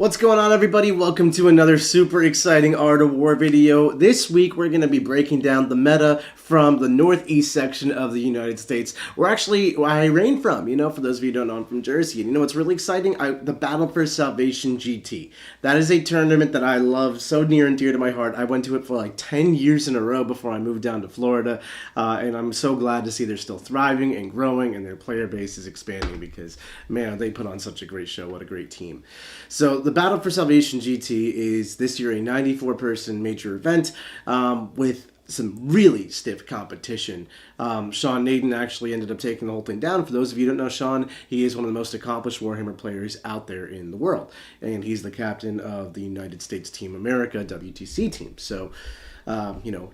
What's going on, everybody? Welcome to another super exciting Art of War video. This week we're going to be breaking down the meta from the northeast section of the United States, where actually I reign from. For those of you who don't know, I'm from Jersey. And what's really exciting? The Battle for Salvation GT. That is a tournament that I love so near and dear to my heart. I went to it for like 10 years in a row before I moved down to Florida, and I'm so glad to see they're still thriving and growing, and their player base is expanding because, man, they put on such a great show. What a great team. So the Battle for Salvation GT is this year a 94-person major event with some really stiff competition. Sean Naden actually ended up taking the whole thing down. For those of you who don't know Sean, he is one of the most accomplished Warhammer players out there in the world. And he's the captain of the United States Team America WTC team. So,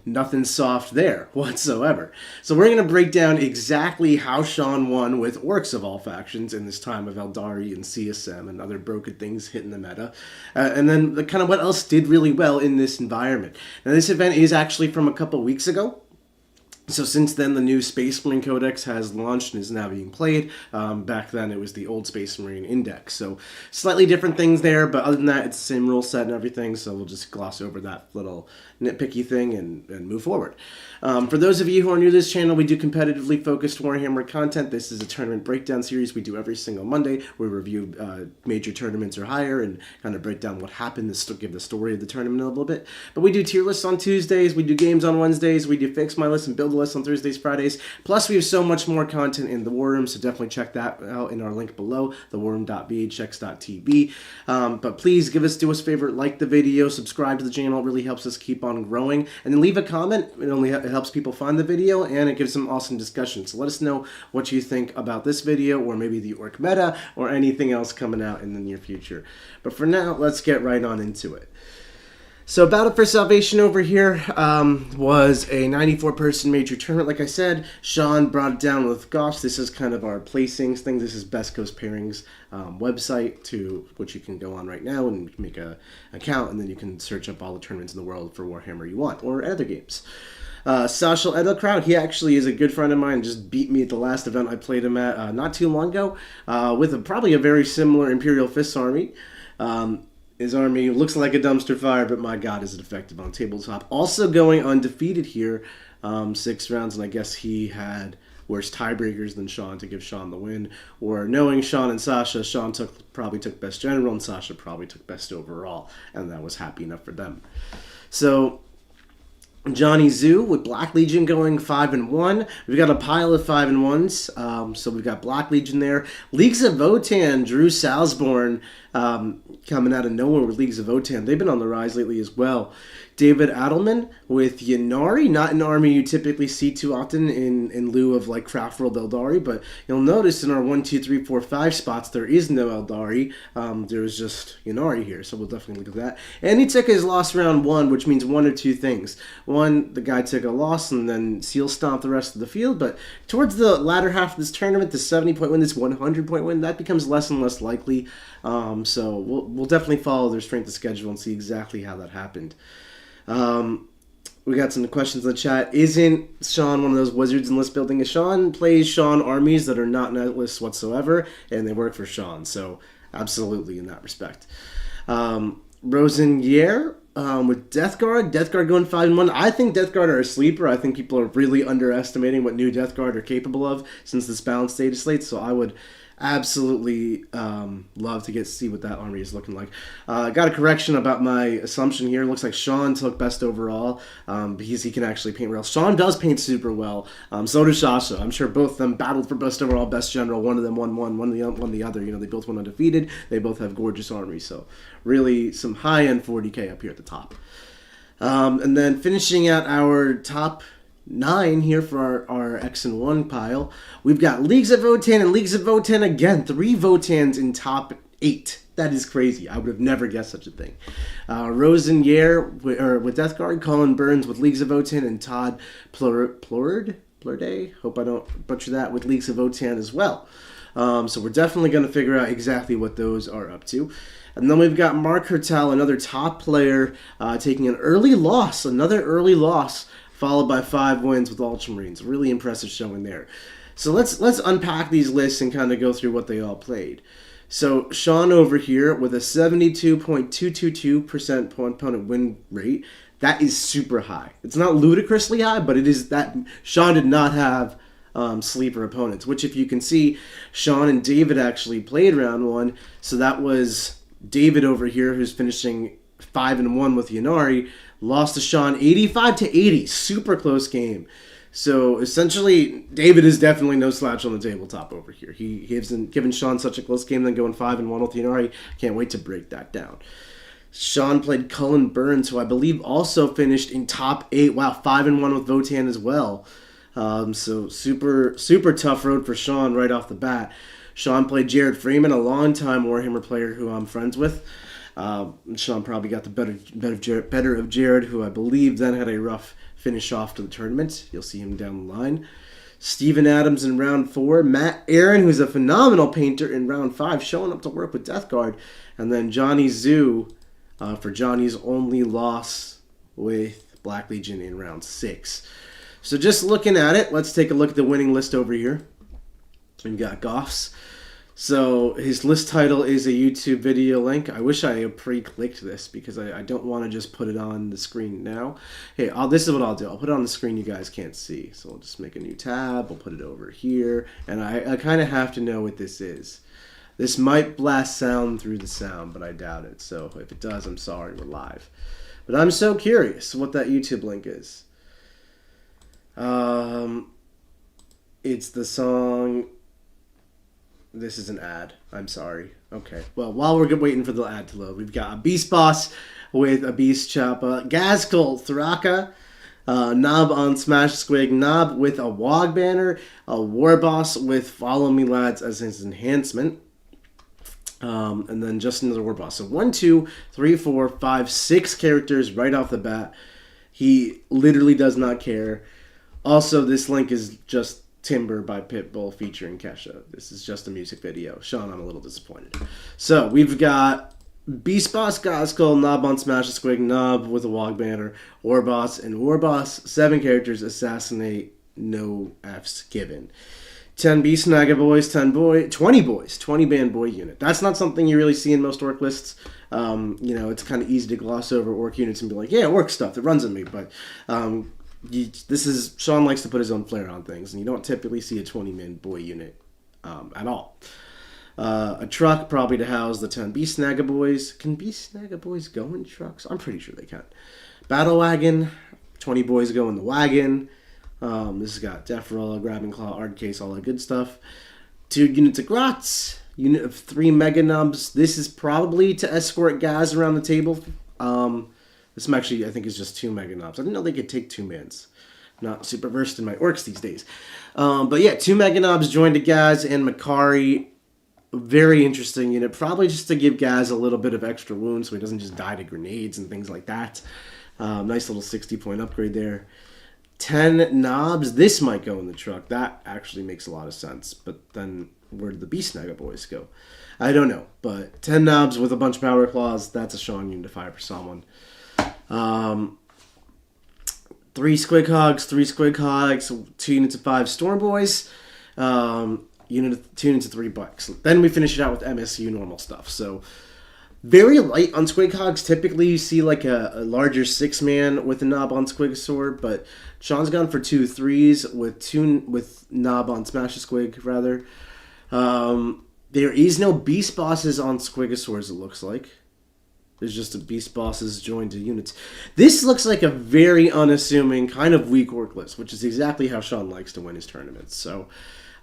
nothing soft there whatsoever. So we're going to break down exactly how Sean won with Orks of all factions in this time of Eldari and CSM and other broken things hitting the meta. And then kind of what else did really well in this environment. Now this event is actually from a couple weeks ago. So since then, the new Space Marine Codex has launched and is now being played. Back then, it was the old Space Marine Index. So slightly different things there, but other than that, it's the same rule set and everything. So we'll just gloss over that little nitpicky thing and move forward. For those of you who are new to this channel, we do competitively focused Warhammer content. This is a tournament breakdown series we do every single Monday. We review major tournaments or higher and kind of break down what happened, to give the story of the tournament a little bit. But we do tier lists on Tuesdays, we do games on Wednesdays, we do fix my list and build list on Thursdays, Fridays. Plus, we have so much more content in the War Room, so definitely check that out in our link below, thewarroom.vhx.tv. But please do us a favor, like the video, subscribe to the channel. It really helps us keep on growing. And then leave a comment. It helps people find the video, and it gives some awesome discussion. So let us know what you think about this video, or maybe the Ork meta, or anything else coming out in the near future. But for now, let's get right on into it. So Battle for Salvation over here was a 94-person major tournament. Like I said, Sean brought it down with Goss. This is kind of our placings thing. This is Best Coast Pairings website, to which you can go on right now and make an account, and then you can search up all the tournaments in the world for Warhammer you want, or other games. Sashal Edelkraut, he actually is a good friend of mine, just beat me at the last event I played him at not too long ago, with probably a very similar Imperial Fist army. His army looks like a dumpster fire, but my god, is it effective on tabletop. Also going undefeated here, 6 rounds, and I guess he had worse tiebreakers than Sean to give Sean the win. Or knowing Sean and Sasha, Sean probably took best general, and Sasha probably took best overall, and that was happy enough for them. So Johnny Zoo with Black Legion going 5-1. We've got a pile of 5-1s. So we've got Black Legion there. Leagues of Votan, Drew Salzborn coming out of nowhere with Leagues of Votan. They've been on the rise lately as well. David Adelman with Yanari, not an army you typically see too often in lieu of like Craft World Eldari, but you'll notice in our 1, 2, 3, 4, 5 spots there is no Eldari. There's just Yanari here, so we'll definitely look at that. And he took his loss round 1, which means one or two things. One, the guy took a loss and then seal stomped the rest of the field, but towards the latter half of this tournament, the 70-point win, this 100-point win, that becomes less and less likely. So we'll definitely follow their strength of schedule and see exactly how that happened. We got some questions in the chat. Isn't Sean one of those wizards in list building? Sean plays Sean armies that are not net lists whatsoever, and they work for Sean. So absolutely in that respect. Rosenier with Death Guard. Death Guard going 5-1. I think Death Guard are a sleeper. I think people are really underestimating what new Death Guard are capable of since this balanced data slate. So I would absolutely love to see what that army is looking like. Got a correction about my assumption here. Looks like Sean took best overall because he can actually paint well. Sean does paint super well. So does Sasha. I'm sure both of them battled for best overall, best general. One of them won one the other. They both went undefeated. They both have gorgeous armies. So really some high-end 40k up here at the top. And then finishing out our top 9 here for our X and 1 pile. We've got Leagues of Votan and Leagues of Votan again. 3 Votans in top 8. That is crazy. I would have never guessed such a thing. Rosenier with Death Guard, Colin Burns with Leagues of Votan, and Todd Plurday, hope I don't butcher that, with Leagues of Votan as well. So we're definitely going to figure out exactly what those are up to. And then we've got Mark Hertel, another top player, taking an early loss, another early loss, followed by 5 wins with Ultramarines. Really impressive showing there. So let's unpack these lists and kind of go through what they all played. So Sean over here with a 72.222% opponent win rate. That is super high. It's not ludicrously high, but it is that. Sean did not have sleeper opponents, which if you can see, Sean and David actually played round one. So that was David over here, who's finishing 5-1 with Yanari, lost to Sean 85-80. Super close game. So essentially, David is definitely no slouch on the tabletop over here. He hasn't given Sean such a close game, then going 5-1 with Yanari. Can't wait to break that down. Sean played Cullen Burns, who I believe also finished in top 8. Wow, 5-1 with Votan as well. So super tough road for Sean right off the bat. Sean played Jared Freeman, a longtime Warhammer player who I'm friends with. Sean probably got the better of Jared, who I believe then had a rough finish off to the tournament. You'll see him down the line. Steven Adams in round 4. Matt Aaron, who's a phenomenal painter, in round 5, showing up to work with Death Guard. And then Johnny Zoo for Johnny's only loss with Black Legion in round 6. So just looking at it, let's take a look at the winning list over here. We've got Goffs. So his list title is a YouTube video link. I wish I had pre-clicked this because I don't want to just put it on the screen now. Hey, this is what I'll do. I'll put it on the screen you guys can't see. So I'll just make a new tab. We'll put it over here. And I kind of have to know what this is. This might blast sound through the sound, but I doubt it. So if it does, I'm sorry. We're live. But I'm so curious what that YouTube link is. It's the song... This is an ad. I'm sorry. Okay. Well, while we're waiting for the ad to load, we've got a Beast Boss with a Beast Choppa, Gazkul Thraka, Nob on Smash Squig, Nob with a Wog Banner, a War Boss with Follow Me Lads as his enhancement, and then just another War Boss. So 1, 2, 3, 4, 5, 6 characters right off the bat. He literally does not care. Also, this link is just Timber by Pitbull featuring Kesha. This is just a music video. Sean, I'm a little disappointed. So we've got Beast Boss, Gazkul, Nob on Smash Squig, Nob with a Wog Banner, War Boss, and War Boss. 7 characters, Assassinate, no Fs given. 10 Beast Naga Boys, 20 boys, 20 band boy unit. That's not something you really see in most Orc lists. It's kind of easy to gloss over Orc units and be like, yeah, Orc stuff, it runs in me, but Sean likes to put his own flair on things, and you don't typically see a 20-man boy unit at all. A truck probably to house the 10 Beast Naga Boys. Can Beast Naga Boys go in trucks? I'm pretty sure they can. Battle Wagon, 20 boys go in the wagon. This has got Deferella, Grabbing Claw, Ard Case, all that good stuff. 2 units of Grots, unit of 3 Mega Nubs. This is probably to escort guys around the table. This actually, I think, is just 2 Mega Nobs. I didn't know they could take 2 mans. Not super versed in my Orcs these days. But yeah, 2 Mega Nobs joined to Gaz and Makari. Very interesting unit. Probably just to give Gaz a little bit of extra wounds so he doesn't just die to grenades and things like that. Nice little 60-point upgrade there. 10 Knobs. This might go in the truck. That actually makes a lot of sense. But then where did the Beast Naga Boys go? I don't know. But 10 Knobs with a bunch of Power Claws. That's a Sean unit to fire for someone. 3 Squig Hogs, 2 units of 5 Storm Boys, 2 units of 3 Bucks. Then we finish it out with MSU normal stuff. So very light on Squig Hogs. Typically you see like a larger 6-man with a Nob on Squigosaur, but Sean's gone for 2 3s with Nob on Smash a Squig rather. There is no Beast Bosses on Squigosaurs, it looks like. There's just a Beast Bosses joined to units. This looks like a very unassuming, kind of weak Orc list, which is exactly how Sean likes to win his tournaments. So,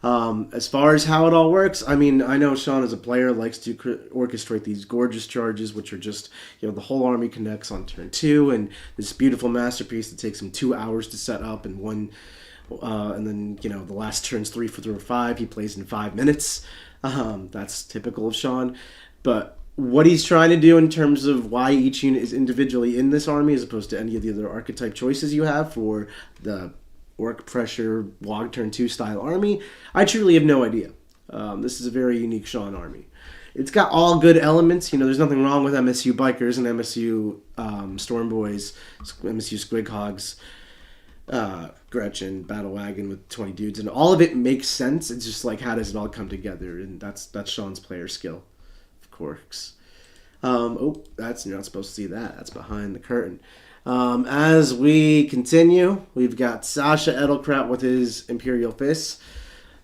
as far as how it all works, I mean, I know Sean as a player likes to orchestrate these gorgeous charges, which are just, the whole army connects on turn 2, and this beautiful masterpiece that takes him 2 hours to set up, and then, the last turn's 3 for 5, he plays in 5 minutes. That's typical of Sean. But what he's trying to do in terms of why each unit is individually in this army as opposed to any of the other archetype choices you have for the Orc Pressure Wog Turn 2 style army, I truly have no idea. This is a very unique Sean army. It's got all good elements. There's nothing wrong with MSU Bikers and MSU Storm Boys, MSU Squig Hogs, Gretchen, Battle Wagon with 20 dudes, and all of it makes sense. It's just like, how does it all come together? And that's Sean's player skill. course. Oh, that's, you're not supposed to see that. That's behind the curtain. As we continue, we've got Sasha Edelkraut with his Imperial Fists.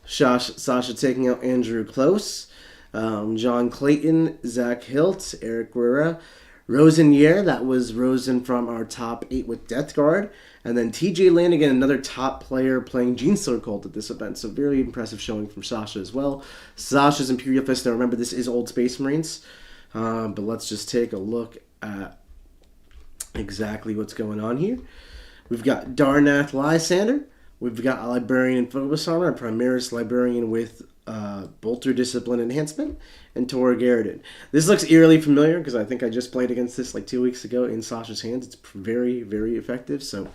Sasha taking out Andrew Close. John Clayton, Zach Hilt, Eric Guerra. Rosenyer, that was Rosen from our top 8 with Death Guard. And then TJ Lanigan, another top player playing Genestealer Cult at this event. So very impressive showing from Sasha as well. Sasha's Imperial Fist. Now remember, this is Old Space Marines. But let's just take a look at exactly what's going on here. We've got Darnath Lysander. We've got a Librarian in Phobos Armor, a Primaris Librarian with Bolter Discipline Enhancement, and Tor Garridan. This looks eerily familiar because I think I just played against this like 2 weeks ago in Sasha's hands. It's very, very effective, so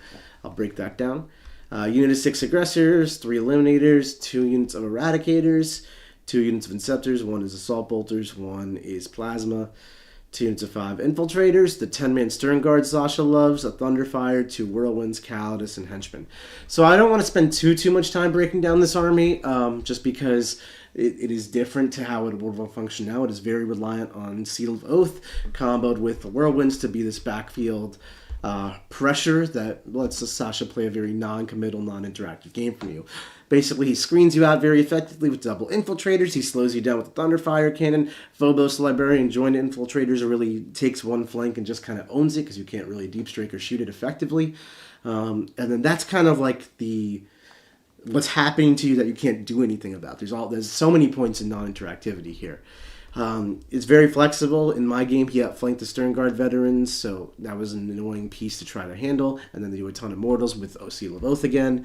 I'll break that down. Unit of 6 Aggressors, 3 Eliminators, 2 units of Eradicators, 2 units of Inceptors, 1 is Assault Bolters, 1 is Plasma, 2 units of 5 Infiltrators, the 10-man Stern Guard Sasha loves, a Thunderfire, 2 Whirlwinds, Calidus, and Henchmen. So I don't want to spend too much time breaking down this army, just because it is different to how it will function now. It is very reliant on Seal of Oath, comboed with the Whirlwinds to be this backfield pressure that lets Sasha play a very non-committal, non-interactive game from you. Basically, he screens you out very effectively with double Infiltrators. He slows you down with the Thunderfire Cannon. Phobos Librarian joined Infiltrators really takes one flank and just kind of owns it because you can't really deep strike or shoot it effectively. And then that's kind of like what's happening to you that you can't do anything about. There's so many points in non-interactivity here. It's very flexible. In my game, he outflanked the Stern Guard veterans, so that was an annoying piece to try to handle. And then they do a ton of Mortals with Seal of Oath again.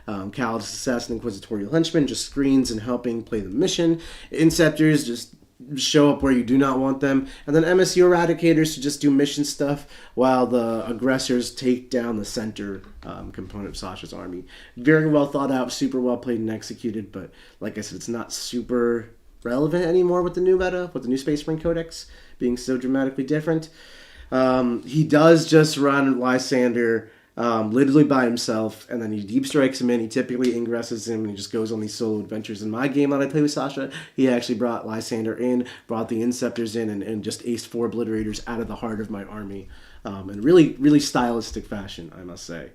Calidus Assassin Inquisitorial Henchman just screens and helping play the mission. Inceptors just show up where you do not want them. And then MSU Eradicators to just do mission stuff while the Aggressors take down the center component of Sasha's army. Very well thought out, super well played and executed, but like I said, it's not super relevant anymore with the new meta, with the new Space Marine Codex being so dramatically different. He does just run Lysander literally by himself, and then he deep strikes him in. He typically ingresses him, and he just goes on these solo adventures. In my game that I play with Sasha, he actually brought Lysander in, brought the Inceptors in, and just aced 4 Obliterators out of the heart of my army. In really, really stylistic fashion, I must say.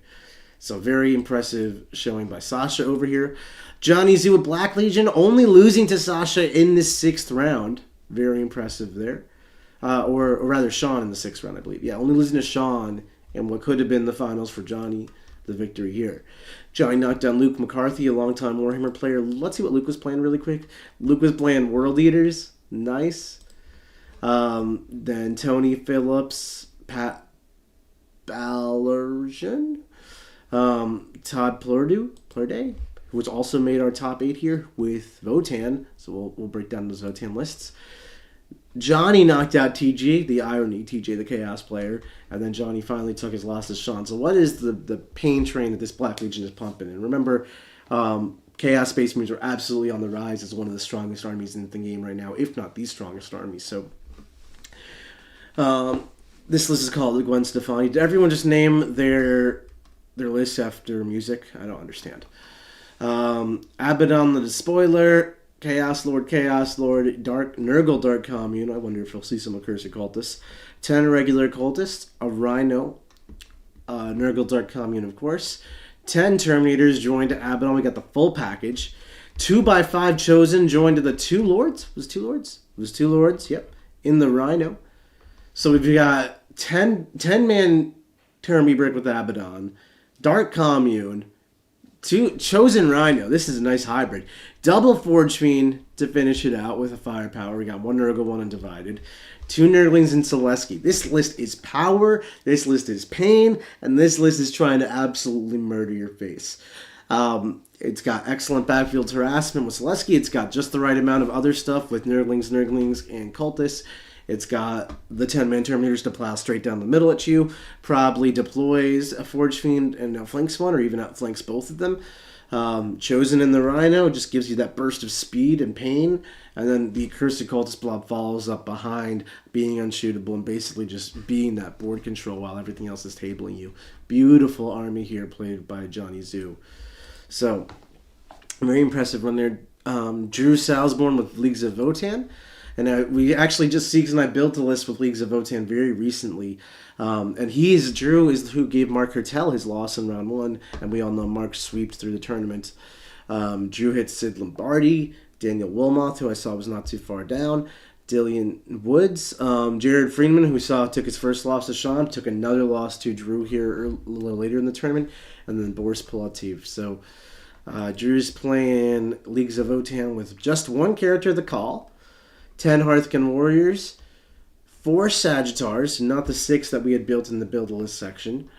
So very impressive showing by Sasha over here. Johnny Z with Black Legion, only losing to Sasha in this 6th round. Very impressive there. Or rather, Sean in the 6th round, I believe. Yeah, only losing to Sean in what could have been the finals for Johnny, the victory here. Johnny knocked down Luke McCarthy, a longtime Warhammer player. Let's see what Luke was playing really quick. Luke was playing World Eaters. Nice. Then Tony Phillips, Pat Ballerjan, Todd Plurday, who was also made our top 8 here with Votan. So we'll break down those Votan lists. Johnny knocked out TG, the irony, TJ, the Chaos player, and then Johnny finally took his loss to Sean. So what is the pain train that this Black Legion is pumping? And remember, Chaos Space Marines are absolutely on the rise as one of the strongest armies in the game right now, if not the strongest army. So this list is called the Gwen Stefani. Did everyone just name their list after music? I don't understand. Abaddon the Despoiler, Chaos Lord, Nurgle Dark Commune. I wonder if we'll see some Accursed Cultists. 10 regular cultists, a Rhino, Nurgle Dark Commune, of course. 10 Terminators joined Abaddon. We got the full package. 2x5 Chosen joined to the 2 Lords. Was it 2 Lords? It was 2 Lords, yep. In the Rhino. So we've got 10-man Termi Brick with Abaddon. Dark Commune. 2 Chosen Rhino. This is a nice hybrid. Double Forge Fiend to finish it out with a firepower. We got 1 Nurgle, 1 Undivided. 2 Nurglings and Selesky. This list is power, this list is pain, and this list is trying to absolutely murder your face. It's got excellent backfield harassment with Selesky. It's got just the right amount of other stuff with Nurglings, and Cultists. It's got the 10-man Terminators to plow straight down the middle at you. Probably deploys a Forge Fiend and outflanks one, or even outflanks both of them. Chosen in the Rhino just gives you that burst of speed and pain. And then the Accursed Cultist blob follows up behind, being unshootable and basically just being that board control while everything else is tabling you. Beautiful army here played by Johnny Zoo. So, very impressive run there. Drew Salzborn with Leagues of Votan. And we actually just, Siegs and I built a list with Leagues of Votan very recently. And Drew is who gave Mark Hertel his loss in round 1, and we all know Mark sweeped through the tournament. Drew hit Sid Lombardi, Daniel Wilmoth, who I saw was not too far down, Dillian Woods, Jared Friedman, who took his first loss to Sean, took another loss to Drew here a little later in the tournament, and then Boris Pilativ. So Drew's playing Leagues of Votan with just one character, the Call, 10 Hearthkin Warriors, 4 Sagittars, not the 6 that we had built in the build list section.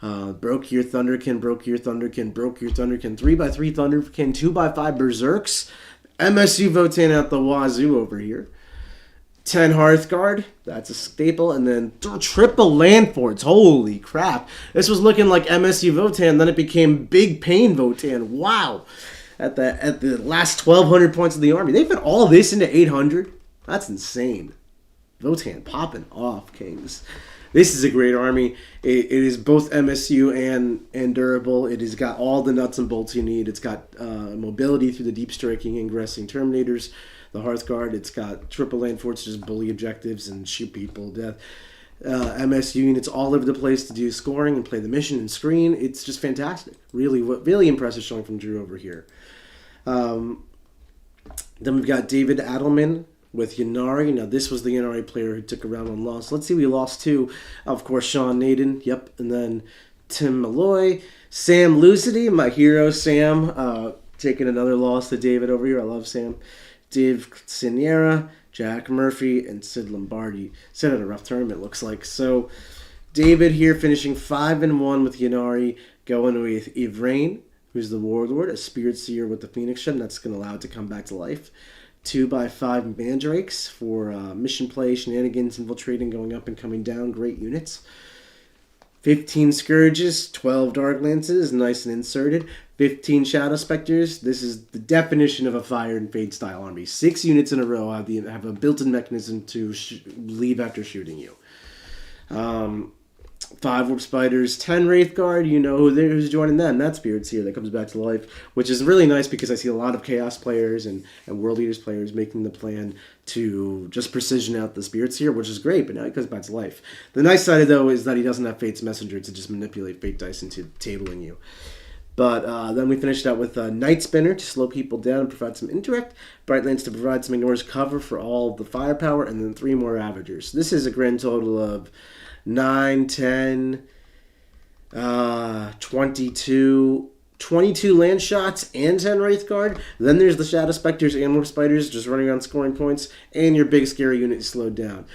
Broke your Thunderkin, broke your Thunderkin, broke your Thunderkin, 3x3 Thunderkin, 2x5 Berserks, MSU Votan out the wazoo over here. 10 Hearthguard, that's a staple, and then triple Landforts. Holy crap. This was looking like MSU Votan, then it became Big Pain Votan. Wow. At the last 1,200 points of the army. They put all this into 800? That's insane. Votan popping off, Kings. This is a great army. It is both MSU and durable. It has got all the nuts and bolts you need. It's got mobility through the deep striking, ingressing Terminators, the Hearthguard. It's got triple land forts, just bully objectives and shoot people to death. MSU units all over the place to do scoring and play the mission and screen. It's just fantastic. Really impressive showing from Drew over here. Then we've got David Adelman with Yanari. Now, this was the Yanari player who took a round 1 loss. Let's see who he lost to. Of course, Sean Naden. Yep. And then Tim Malloy. Sam Lucidi, my hero, Sam, taking another loss to David over here. I love Sam. Dave Siniera, Jack Murphy, and Sid Lombardi. Sid had a rough tournament, looks like. So, David here finishing 5-1 with Yanari, going with Ivrain, who's the Warlord, a Spirit Seer with the Phoenix Shed, and that's going to allow it to come back to life. 2x5 Mandrakes for mission play, shenanigans, infiltrating, going up and coming down. Great units. 15 Scourges, 12 Dark Lances, nice and inserted. 15 Shadow Specters. This is the definition of a Fire and Fade style army. 6 units in a row have a built-in mechanism to leave after shooting you. 5 Warp Spiders, 10 Wraithguard. You know who's joining them. That Spirit's here that comes back to life, which is really nice because I see a lot of Chaos players and World Leaders players making the plan to just precision out the Spirits here, which is great, but now he comes back to life. The nice side, though, is that he doesn't have Fate's Messenger to just manipulate Fate Dice into tabling you. But then we finished out with Night Spinner to slow people down and provide some indirect, Brightlands to provide some ignores cover for all the firepower, and then 3 more Ravagers. This is a grand total of 9, 10, 22 land shots and 10 Wraithguard. Then there's the Shadow Specters and Warp Spiders just running on scoring points, and your big scary unit slowed down.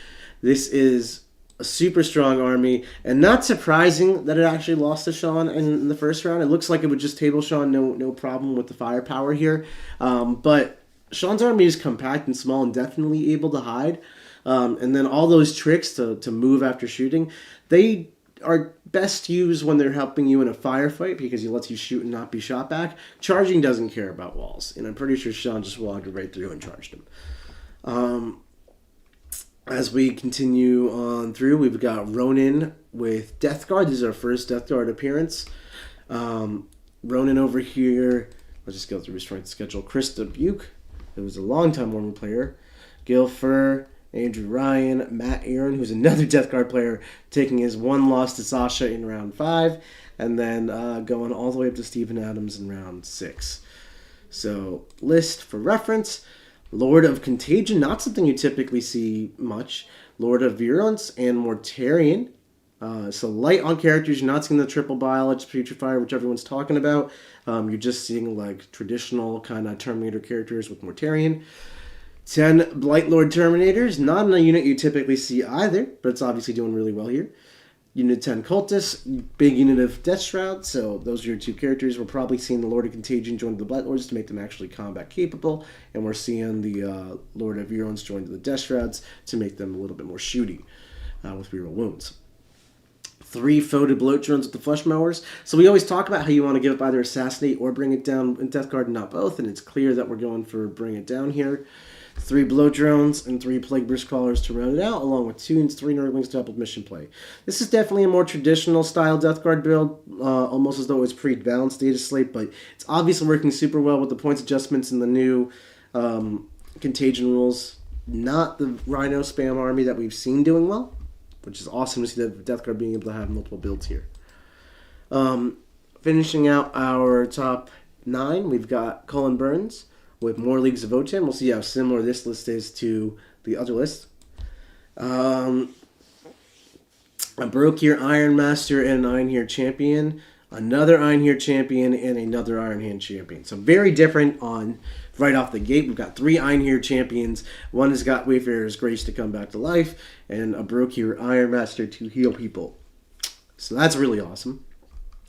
This is a super strong army, and not surprising that it actually lost to Sean in the first round. It looks like it would just table Sean, no problem with the firepower here. But Sean's army is compact and small and definitely able to hide. And then all those tricks to move after shooting, they are best used when they're helping you in a firefight because it lets you shoot and not be shot back. Charging doesn't care about walls, and I'm pretty sure Sean just walked right through and charged him. As we continue on through, we've got Ronin with Death Guard. This is our first Death Guard appearance. Ronin over here, let's just go through his strength schedule. Krista Buke, who was a longtime Warhammer player. Gil Fur, Andrew Ryan, Matt Aaron, who's another Death Guard player, taking his 1 loss to Sasha in round 5, and then going all the way up to Stephen Adams in round 6. So, list for reference. Lord of Contagion, not something you typically see much. Lord of Virulence and Mortarion. So light on characters. You're not seeing the triple biologist, Putrefier, which everyone's talking about. You're just seeing like traditional kind of Terminator characters with Mortarion. 10 Blightlord Terminators. Not in a unit you typically see either, but it's obviously doing really well here. Unit 10 Cultists, big unit of Death Shroud, so those are your 2 characters. We're probably seeing the Lord of Contagion join the Blightlords to make them actually combat capable, and we're seeing the Lord of Virulence join the Death Shrouds to make them a little bit more shooty with reroll wounds. 3 Foeded Bloat Drones with the Flesh Mowers. So we always talk about how you want to give up either Assassinate or Bring It Down in Death Guard and not both, and it's clear that we're going for Bring It Down here. 3 Bloat Drones and 3 Plague Burst Crawlers to round it out, along with 2 and 3 Nurglings to help with mission play. This is definitely a more traditional style Death Guard build, almost as though it was pre-balanced data slate, but it's obviously working super well with the points adjustments and the new Contagion rules. not the Rhino spam army that we've seen doing well, which is awesome to see that Death Guard being able to have multiple builds here. Finishing out our top 9, we've got Cullen Burns with more Leagues of Votan. We'll see how similar this list is to the other list. A Brokir Iron Master and an Iron Champion, another Iron Champion, and another Iron Hand Champion. So very different on right off the gate. We've got 3 Iron Champions. One has got Wayfarer's Grace to come back to life, and a Brokir Iron Master to heal people. So that's really awesome.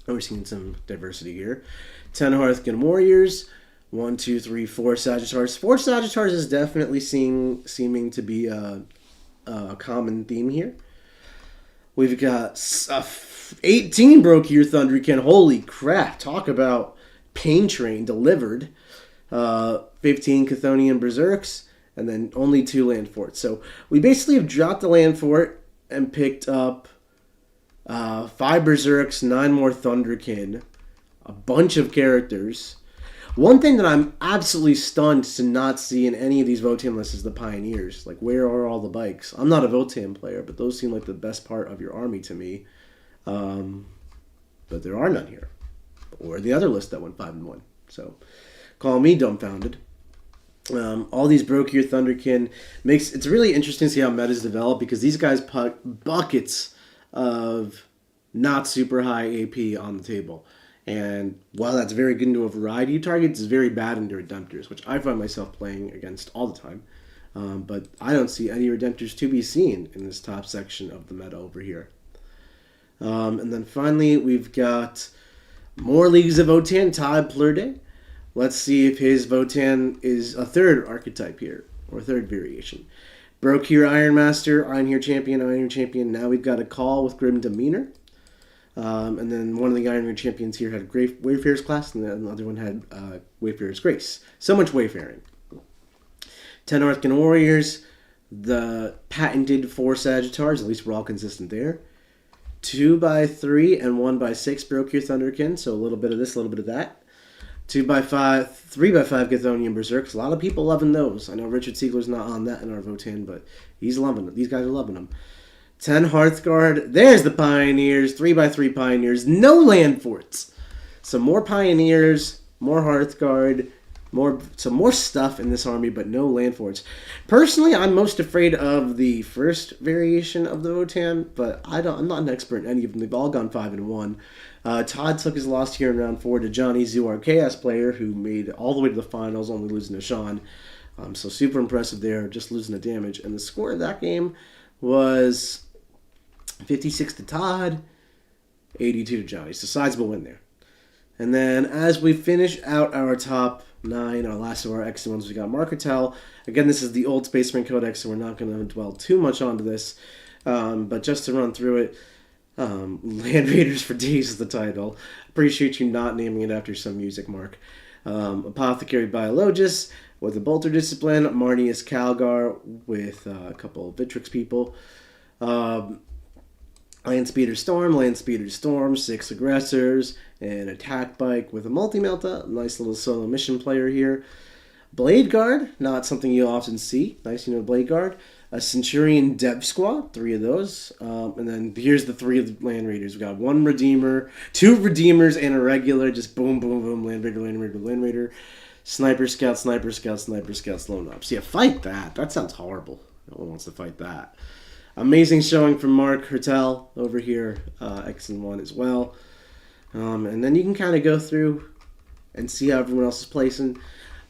We're seeing some diversity here. 10 Hearthkin Warriors. 1, 2, 3, 4 Sagittars. 4 Sagittars is definitely seeming to be a common theme here. We've got 18 Brokir Thunderkin. Holy crap. Talk about Pain Train delivered. 15 Chthonian Berserks. And then only 2 land forts. So we basically have dropped the land fort and picked up 5 Berserks, 9 more Thunderkin, a bunch of characters. One thing that I'm absolutely stunned to not see in any of these Votan lists is the Pioneers. Like, where are all the bikes? I'm not a Votan player, but those seem like the best part of your army to me. But there are none here. Or the other list that went 5-1. So, call me dumbfounded. All these Brokir Thunderkin it's really interesting to see how metas develop, because these guys put buckets of not super high AP on the table. And while that's very good into a variety of targets, it's very bad into Redemptors, which I find myself playing against all the time. But I don't see any Redemptors to be seen in this top section of the meta over here. And then finally, we've got more Leagues of Votan, Todd Plurde. Let's see if his Votan is a third archetype here, or third variation. Brokir Iron Master, Iron Champion. Now we've got a call with Grim Demeanor. And then one of the Iron Champions here had Wayfarer's class, and then the other one had Wayfarer's Grace. So much Wayfaring. 10 Hearthkin Warriors, the patented 4 Sagittars, at least we're all consistent there. 2x3 and 1x6 Brokir Thunderkin, so a little bit of this, a little bit of that. 2x5, 3x5 Chthonian Berserks. A lot of people loving those. I know Richard Siegler's not on that in our Votan, but he's loving it. These guys are loving them. 10 Hearthguard. There's the Pioneers. 3x3 Pioneers. No land forts. So more Pioneers, more Hearthguard, some more stuff in this army, but no land forts. Personally, I'm most afraid of the first variation of the Votan, but I'm not an expert in any of them. They've all gone 5-1. Todd took his loss here in round 4 to Johnny Zuar Chaos player, who made all the way to the finals, only losing to Sean. So super impressive there, just losing the damage. And the score of that game was 56 to Todd, 82 to Johnny. So sizable win there. And then as we finish out our top 9, our last of our excellent ones, we got Marketel. Again, this is the old Space Marine Codex, so we're not going to dwell too much onto this. But just to run through it, Land Raiders for Days is the title. Appreciate you not naming it after some music, Mark. Apothecary Biologist with a Bolter Discipline. Marnius Calgar with a couple of Vitrix people. Landspeeder Storm, 6 Aggressors, an Attack Bike with a Multi-Melta. Nice little solo mission player here. Blade Guard, not something you often see. Nice, Blade Guard. A Centurion Dev Squad, 3 of those. And then here's the 3 Land Raiders. We got 1 Redeemer, 2 Redeemers, and a regular. Just boom, boom, boom. Land Raider. Sniper Scout, Lone Ops. Yeah, fight that. That sounds horrible. No one wants to fight that. Amazing showing from Mark Hertel over here. X1 as well. And then you can kind of go through and see how everyone else is placing.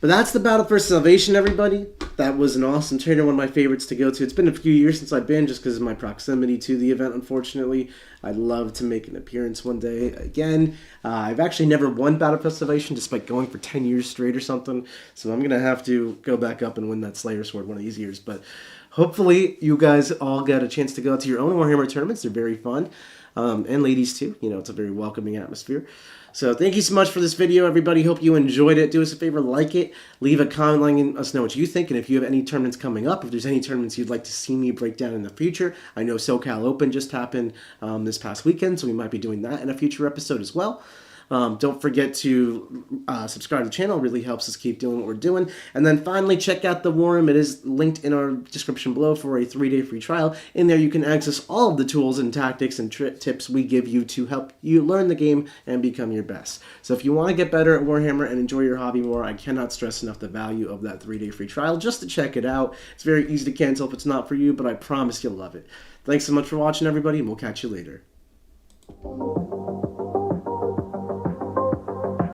But that's the Battle for Salvation, everybody. That was an awesome trainer, one of my favorites to go to. It's been a few years since I've been, just because of my proximity to the event, unfortunately. I'd love to make an appearance one day again. I've actually never won Battle for Salvation, despite going for 10 years straight or something. So I'm going to have to go back up and win that Slayer Sword one of these years. But hopefully you guys all get a chance to go to your own Warhammer tournaments. They're very fun. And ladies too. It's a very welcoming atmosphere. So thank you so much for this video, everybody. Hope you enjoyed it. Do us a favor, like it. Leave a comment letting us know what you think. And if you have any tournaments coming up, if there's any tournaments you'd like to see me break down in the future, I know SoCal Open just happened this past weekend, so we might be doing that in a future episode as well. Don't forget to subscribe to the channel. It really helps us keep doing what we're doing. And then finally, check out the Warhammer. It is linked in our description below for a 3-day free trial. In there, you can access all of the tools and tactics and tips we give you to help you learn the game and become your best. So if you want to get better at Warhammer and enjoy your hobby more, I cannot stress enough the value of that 3-day free trial just to check it out. It's very easy to cancel if it's not for you, but I promise you'll love it. Thanks so much for watching, everybody, and we'll catch you later.